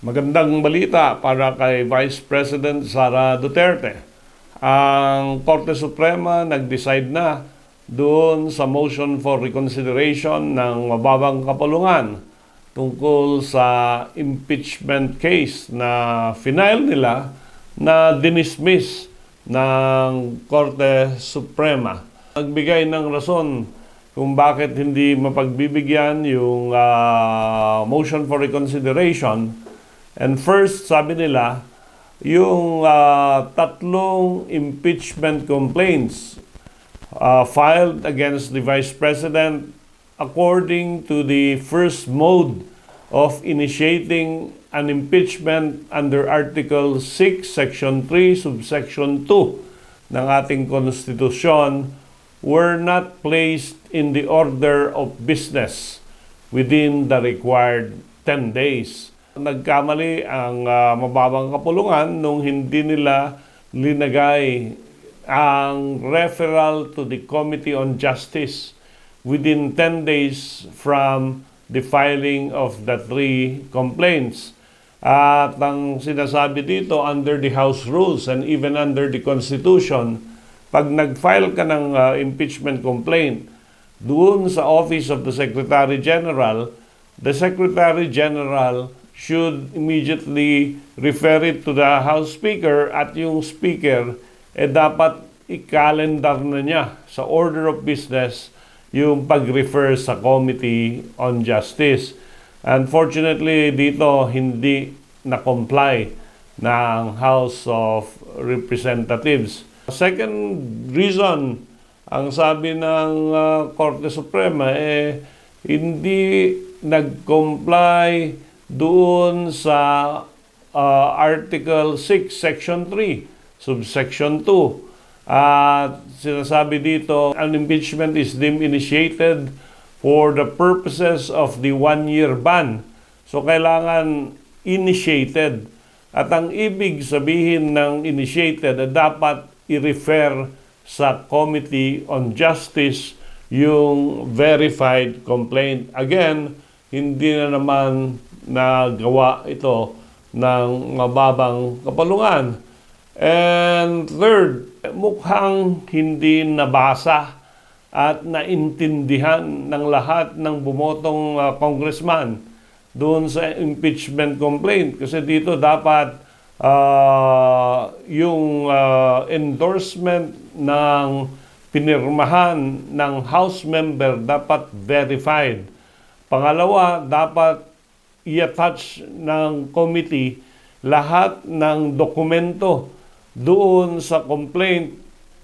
Magandang balita para kay Vice President Sara Duterte. Ang Korte Suprema nag-decide na doon sa motion for reconsideration ng mababang kapulungan tungkol sa impeachment case na final nila na dinismiss ng Korte Suprema. Nagbigay ng rason kung bakit hindi mapagbibigyan yung motion for reconsideration. And first, sabi nila, yung tatlong impeachment complaints filed against the Vice President according to the first mode of initiating an impeachment under Article 6, Section 3, Subsection 2 ng ating Konstitusyon were not placed in the order of business within the required 10 days. Nagkamali ang mababang kapulungan nung hindi nila linagay ang referral to the Committee on Justice within 10 days from the filing of the 3 complaints. At ang sinasabi dito, under the House rules and even under the Constitution, pag nag-file ka ng impeachment complaint doon sa Office of the Secretary General, the Secretary General should immediately refer it to the House Speaker at yung Speaker dapat i-calendar na niya sa order of business yung pag-refer sa Committee on Justice. Unfortunately, dito hindi na-comply ng House of Representatives. Second reason, ang sabi ng Korte Suprema, hindi nag-comply doon sa Article 6, Section 3, Subsection 2. At sinasabi dito, an impeachment is deemed initiated for the purposes of the 1-year ban. So kailangan initiated. At ang ibig sabihin ng initiated, dapat i-refer sa Committee on Justice yung verified complaint. Again, hindi na naman nagawa ito ng mababang kapulungan. And third, mukhang hindi nabasa at naintindihan ng lahat ng bumotong congressman doon sa impeachment complaint. Kasi dito dapat yung endorsement ng pinirmahan ng House member dapat verified. Pangalawa, dapat i-attach ng committee lahat ng dokumento doon sa complaint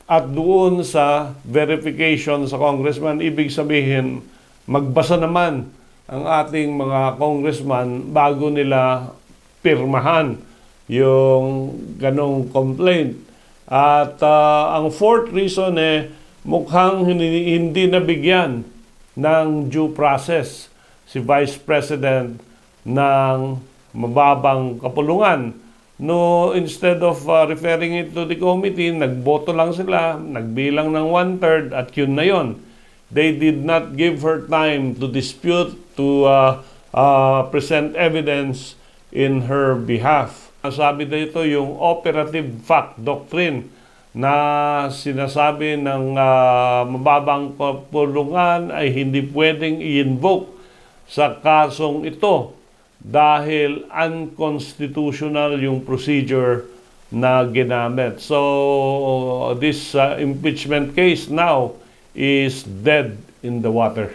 at doon sa verification sa congressman. Ibig sabihin, magbasa naman ang ating mga congressman bago nila pirmahan yung ganong complaint. At ang fourth reason mukhang hindi nabigyan ng due process si Vice President ng mababang kapulungan. No, instead of referring it to the committee, nagboto lang sila, nagbilang ng 1/3 at yun na yun. They did not give her time to dispute, to present evidence in her behalf. Sabi dito yung operative fact doctrine na sinasabi ng mababang kapulungan ay hindi pwedeng i-invoke sa kasong ito dahil unconstitutional yung procedure na ginamit. So this impeachment case now is dead in the water.